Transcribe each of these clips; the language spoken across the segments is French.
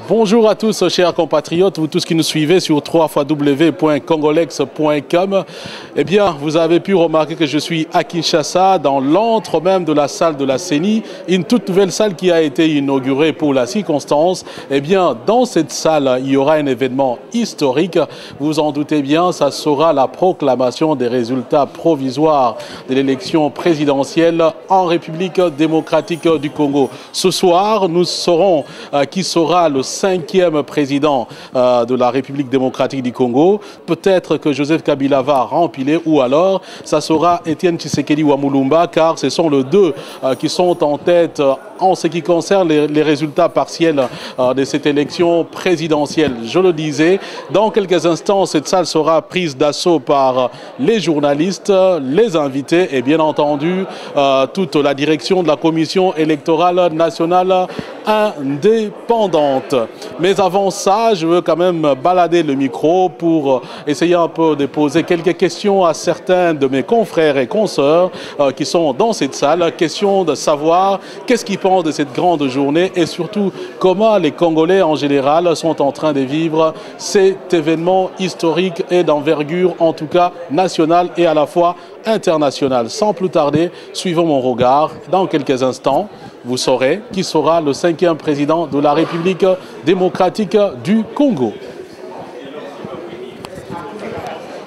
Bonjour à tous, chers compatriotes, vous tous qui nous suivez sur www.congolex.com. Eh bien, vous avez pu remarquer que je suis à Kinshasa, dans l'antre même de la salle de la CENI, une toute nouvelle salle qui a été inaugurée pour la circonstance. Eh bien, dans cette salle, il y aura un événement historique. Vous en doutez bien, ça sera la proclamation des résultats provisoires de l'élection présidentielle en République démocratique du Congo. Ce soir, nous saurons qui sera le 5e président de la République démocratique du Congo. Peut-être que Joseph Kabila va rempiler ou alors ça sera Étienne Tshisekedi Wamulumba, car ce sont les deux qui sont en tête en ce qui concerne les résultats partiels de cette élection présidentielle. Je le disais, dans quelques instants, cette salle sera prise d'assaut par les journalistes, les invités et bien entendu toute la direction de la Commission électorale nationale indépendante. Mais avant ça, je veux quand même balader le micro pour essayer un peu de poser quelques questions à certains de mes confrères et consoeurs qui sont dans cette salle. Question de savoir qu'est-ce qu'ils pensent de cette grande journée et surtout comment les Congolais en général sont en train de vivre cet événement historique et d'envergure, en tout cas nationale et à la fois internationale. Sans plus tarder, suivons mon regard. Dans quelques instants, vous saurez qui sera le 5e président de la République démocratique du Congo.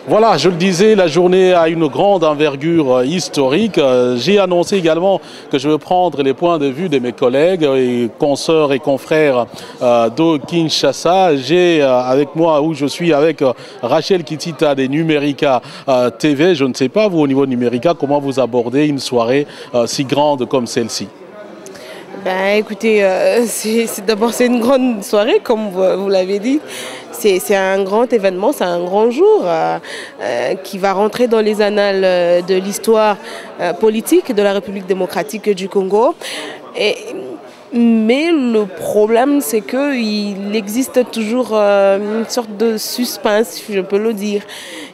Voilà, je le disais, la journée a une grande envergure historique. J'ai annoncé également que je vais prendre les points de vue de mes collègues et consoeurs et confrères de Kinshasa. J'ai avec moi, où je suis avec Rachel Kitita des Numérica TV. Je ne sais pas, vous, au niveau Numérica, comment vous abordez une soirée si grande comme celle-ci? Ben, écoutez, d'abord c'est une grande soirée, comme vous l'avez dit. C'est un grand événement, c'est un grand jour qui va rentrer dans les annales de l'histoire politique de la République démocratique du Congo. Mais le problème, c'est qu'il existe toujours une sorte de suspense, si je peux le dire.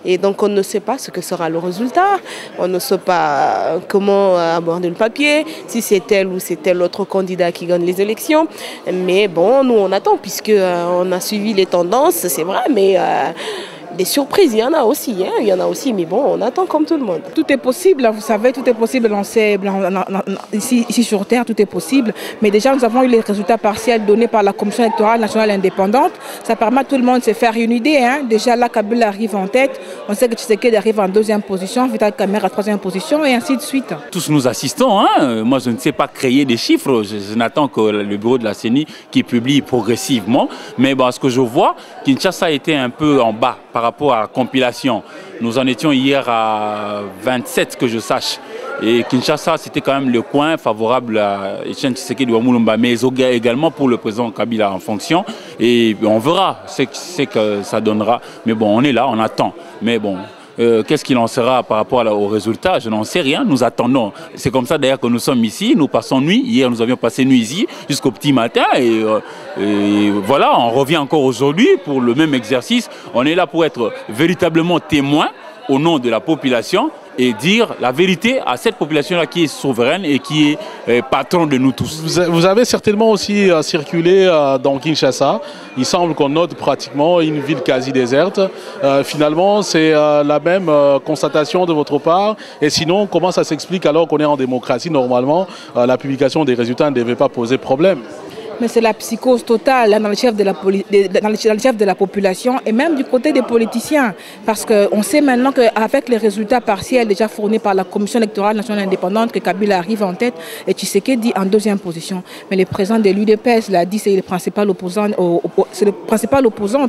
Et donc, on ne sait pas ce que sera le résultat. On ne sait pas comment aborder le papier, si c'est tel ou c'est tel autre candidat qui gagne les élections. Mais bon, nous, on attend, puisqu'on a suivi les tendances, c'est vrai, mais... des surprises, il y en a aussi, mais bon, on attend comme tout le monde. Tout est possible, vous savez, tout est possible ici sur Terre, tout est possible. Mais déjà, nous avons eu les résultats partiels donnés par la Commission électorale nationale indépendante. Ça permet à tout le monde de se faire une idée. Déjà, là, Kabila arrive en tête. On sait que Tshisekedi arrive en 2e position, Vital Kamerhe à 3e position, et ainsi de suite. Tous nous assistons. Moi, je ne sais pas créer des chiffres. Je n'attends que le bureau de la CENI qui publie progressivement. Mais bon, ce que je vois, Kinshasa était un peu en bas par rapport à la compilation. Nous en étions hier à 27 que je sache. Et Kinshasa, c'était quand même le coin favorable à Etienne Tshisekedi Wamulumba, mais également pour le président Kabila en fonction. Et on verra ce que ça donnera. Mais bon, on est là, on attend. Mais bon, qu'est-ce qu'il en sera par rapport aux résultats? Je n'en sais rien, nous attendons. C'est comme ça d'ailleurs que nous sommes ici, nous passons nuit. Hier, nous avions passé nuit ici jusqu'au petit matin. Et voilà, on revient encore aujourd'hui pour le même exercice. On est là pour être véritablement témoin au nom de la population et dire la vérité à cette population-là qui est souveraine et qui est patron de nous tous. Vous avez certainement aussi circulé dans Kinshasa. Il semble qu'on note pratiquement une ville quasi déserte. Finalement, c'est la même constatation de votre part. Et sinon, comment ça s'explique alors qu'on est en démocratie? Normalement, la publication des résultats ne devait pas poser problème. Mais c'est la psychose totale dans le chef de la population et même du côté des politiciens. Parce qu'on sait maintenant qu'avec les résultats partiels déjà fournis par la Commission électorale nationale indépendante, que Kabila arrive en tête et Tshisekedi en 2e position. Mais le président de l'UDPS l'a dit, c'est le principal opposant au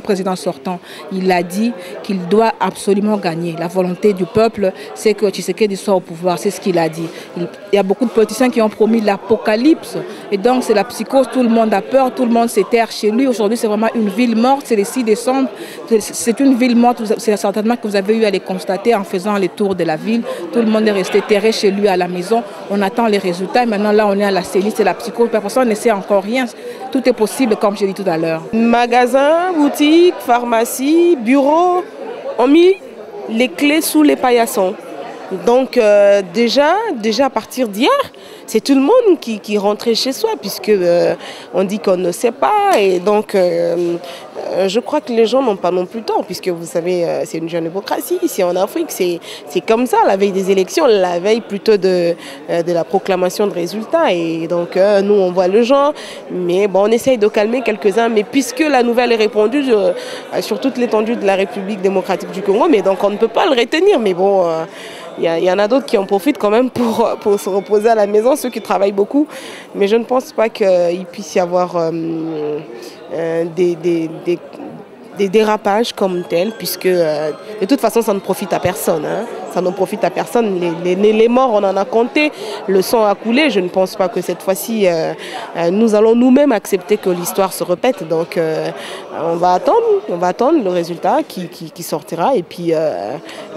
président sortant. Il a dit qu'il doit absolument gagner. La volonté du peuple, c'est que Tshisekedi soit au pouvoir. C'est ce qu'il a dit. Il y a beaucoup de politiciens qui ont promis l'apocalypse. Et donc c'est la psychose, tout le monde a peur, tout le monde s'éterre chez lui. Aujourd'hui, c'est vraiment une ville morte, c'est le 6 décembre. C'est une ville morte, c'est certainement que vous avez eu à les constater en faisant les tours de la ville. Tout le monde est resté terré chez lui à la maison. On attend les résultats. Et maintenant, là, on est à la CENI, c'est la psychose. Personne ne sait encore rien. Tout est possible, comme j'ai dit tout à l'heure. Magasins, boutiques, pharmacies, bureaux ont mis les clés sous les paillassons. Donc déjà à partir d'hier, c'est tout le monde qui rentrait chez soi, puisque on dit qu'on ne sait pas. Et donc je crois que les gens n'ont pas non plus tort, puisque vous savez, c'est une jeune démocratie ici en Afrique. C'est comme ça, la veille des élections, la veille plutôt de la proclamation de résultats. Et donc nous, on voit le genre, mais bon, on essaye de calmer quelques-uns. Mais puisque la nouvelle est répandue sur toute l'étendue de la République démocratique du Congo, mais donc on ne peut pas le retenir. Mais bon... Il y en a d'autres qui en profitent quand même pour se reposer à la maison, ceux qui travaillent beaucoup. Mais je ne pense pas qu'il puisse y avoir des dérapages comme tels, puisque de toute façon, ça ne profite à personne. Hein. Ça ne profite à personne. Les morts, on en a compté, le sang a coulé. Je ne pense pas que cette fois-ci, nous allons nous-mêmes accepter que l'histoire se répète. Donc, on va attendre le résultat qui sortira. Et puis,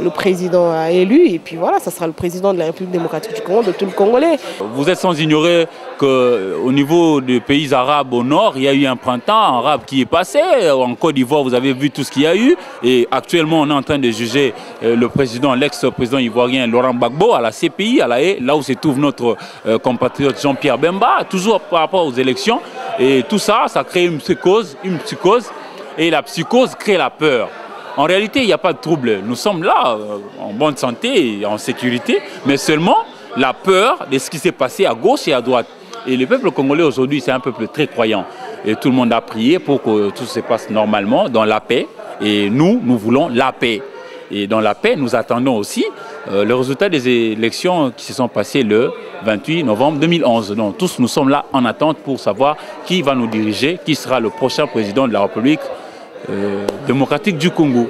le président a élu. Et puis voilà, ça sera le président de la République démocratique du Congo, de tout le Congolais. Vous êtes sans ignorer qu'au niveau des pays arabes au nord, il y a eu un printemps arabe qui est passé. En Côte d'Ivoire, vous avez vu tout ce qu'il y a eu. Et actuellement, on est en train de juger le président, l'ex-président ivoirien Laurent Gbagbo à la CPI, à La Haye, là où se trouve notre compatriote Jean-Pierre Bemba, toujours par rapport aux élections. Et tout ça, ça crée une psychose. Et la psychose crée la peur. En réalité, il n'y a pas de trouble. Nous sommes là, en bonne santé et en sécurité, mais seulement la peur de ce qui s'est passé à gauche et à droite. Et le peuple congolais aujourd'hui, c'est un peuple très croyant. Et tout le monde a prié pour que tout se passe normalement, dans la paix. Et nous voulons la paix. Et dans la paix, nous attendons aussi le résultat des élections qui se sont passées le 28 novembre 2011. Donc tous, nous sommes là en attente pour savoir qui va nous diriger, qui sera le prochain président de la République démocratique du Congo.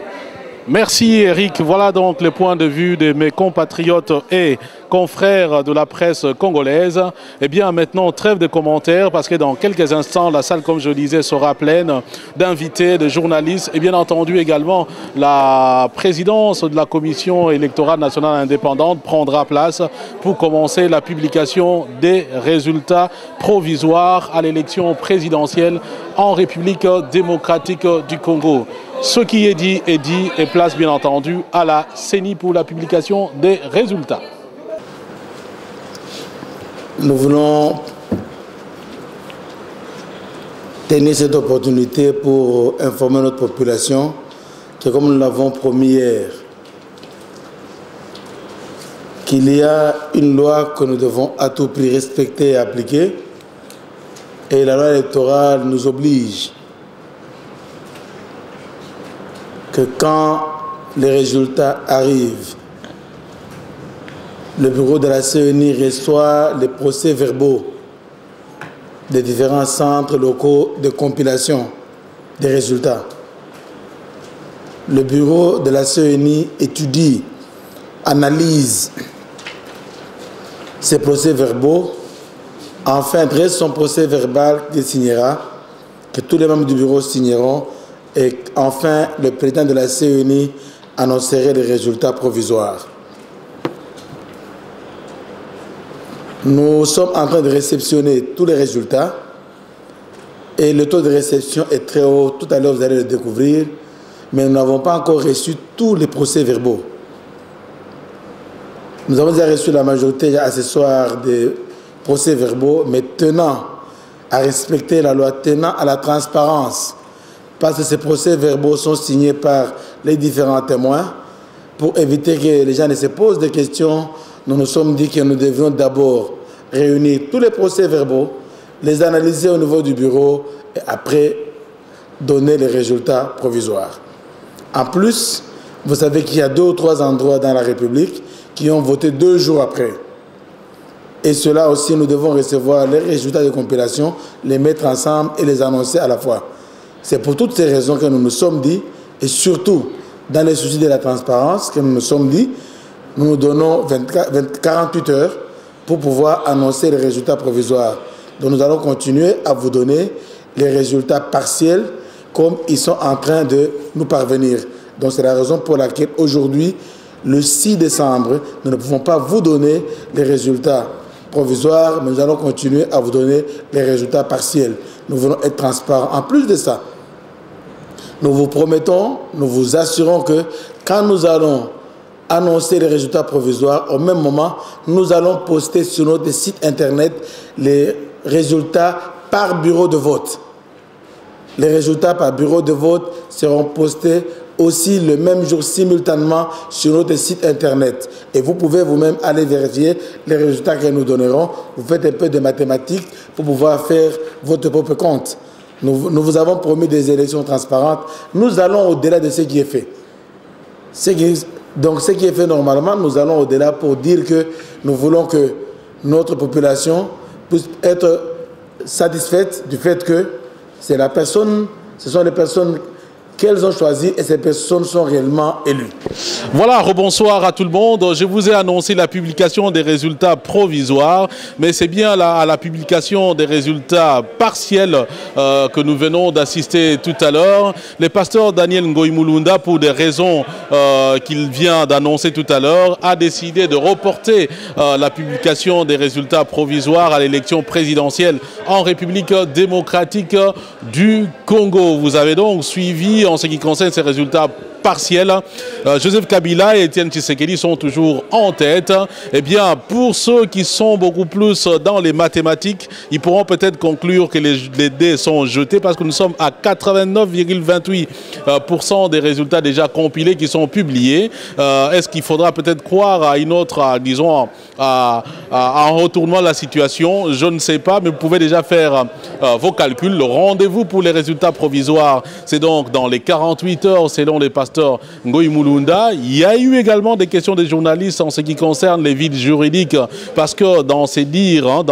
Merci Eric. Voilà donc le point de vue de mes compatriotes et confrères de la presse congolaise. Eh bien maintenant, trêve de commentaires parce que dans quelques instants, la salle, comme je le disais, sera pleine d'invités, de journalistes et bien entendu également la présidence de la Commission électorale nationale indépendante prendra place pour commencer la publication des résultats provisoires à l'élection présidentielle en République démocratique du Congo. Ce qui est dit et place bien entendu à la CENI pour la publication des résultats. Nous voulons tenir cette opportunité pour informer notre population que, comme nous l'avons promis hier, qu'il y a une loi que nous devons à tout prix respecter et appliquer, et la loi électorale nous oblige que quand les résultats arrivent, le bureau de la CENI reçoit les procès-verbaux des différents centres locaux de compilation des résultats. Le bureau de la CENI étudie, analyse ces procès-verbaux, enfin dresse son procès-verbal qu'il signera, que tous les membres du bureau signeront, et enfin le président de la CENI annoncerait les résultats provisoires. Nous sommes en train de réceptionner tous les résultats et le taux de réception est très haut. Tout à l'heure, vous allez le découvrir, mais nous n'avons pas encore reçu tous les procès-verbaux. Nous avons déjà reçu la majorité à ce soir des procès-verbaux, mais tenant à respecter la loi, tenant à la transparence, parce que ces procès-verbaux sont signés par les différents témoins, pour éviter que les gens ne se posent des questions. Nous nous sommes dit que nous devions d'abord réunir tous les procès-verbaux, les analyser au niveau du bureau et après donner les résultats provisoires. En plus, vous savez qu'il y a 2 ou 3 endroits dans la République qui ont voté 2 jours après. Et cela aussi, nous devons recevoir les résultats de compilation, les mettre ensemble et les annoncer à la fois. C'est pour toutes ces raisons que nous nous sommes dit, et surtout dans les soucis de la transparence, que nous nous sommes dit, nous nous donnons 48 heures pour pouvoir annoncer les résultats provisoires. Donc nous allons continuer à vous donner les résultats partiels comme ils sont en train de nous parvenir. Donc c'est la raison pour laquelle aujourd'hui, le 6 décembre, nous ne pouvons pas vous donner les résultats provisoires, mais nous allons continuer à vous donner les résultats partiels. Nous voulons être transparents. En plus de ça, nous vous promettons, nous vous assurons que quand nous allons annoncer les résultats provisoires. Au même moment, nous allons poster sur notre site internet les résultats par bureau de vote. Les résultats par bureau de vote seront postés aussi le même jour simultanément sur notre site internet. Et vous pouvez vous-même aller vérifier les résultats que nous donnerons. Vous faites un peu de mathématiques pour pouvoir faire votre propre compte. Nous vous avons promis des élections transparentes. Nous allons au-delà de ce qui est fait. Donc ce qui est fait normalement, nous allons au-delà pour dire que nous voulons que notre population puisse être satisfaite du fait que ce sont les personnes qu'elles ont choisies et ces personnes sont réellement élues. Voilà, rebonsoir à tout le monde. Je vous ai annoncé la publication des résultats provisoires, mais c'est bien à la publication des résultats partiels que nous venons d'assister tout à l'heure. Le pasteur Daniel Ngoï Mulunda, pour des raisons qu'il vient d'annoncer tout à l'heure, a décidé de reporter la publication des résultats provisoires à l'élection présidentielle en République démocratique du Congo. Vous avez donc suivi en ce qui concerne ces résultats partiels. Joseph Kabila et Etienne Tshisekedi sont toujours en tête. Eh bien, pour ceux qui sont beaucoup plus dans les mathématiques, ils pourront peut-être conclure que les dés sont jetés parce que nous sommes à 89,28% des résultats déjà compilés qui sont publiés. Est-ce qu'il faudra peut-être croire à une autre, disons, à un retournement de la situation? Je ne sais pas, mais vous pouvez déjà faire vos calculs. Le rendez-vous pour les résultats provisoires, c'est donc dans les 48 heures selon les pasteurs Ngoï Mulunda. Il y a eu également des questions des journalistes en ce qui concerne les vides juridiques, parce que dans ces dires,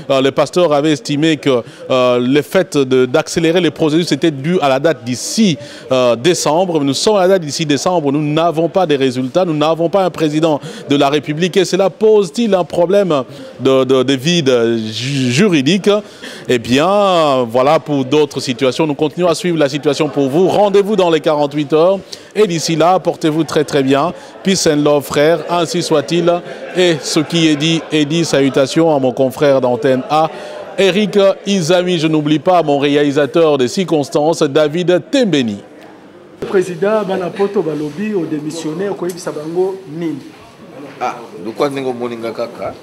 le pasteur avait estimé que le fait d'accélérer les procédures était dû à la date d'ici décembre. Nous sommes à la date d'ici décembre, nous n'avons pas de résultats, nous n'avons pas un président de la République et cela pose-t-il un problème de vide juridique? Eh bien, voilà pour d'autres situations. Nous continuons à suivre la situation pour vous. Rendez-vous dans les 48 heures. Et d'ici là, portez-vous très très bien. Peace and love, frères. Ainsi soit-il. Et ce qui est dit, salutations à mon confrère d'antenne A, Eric Izami. Je n'oublie pas mon réalisateur des circonstances, David Tembeni. Le président Banapoto Balobi au démissionné au Koïb Sabango Nini. Ah, de quoi n'est-ce que Moninga Kaka?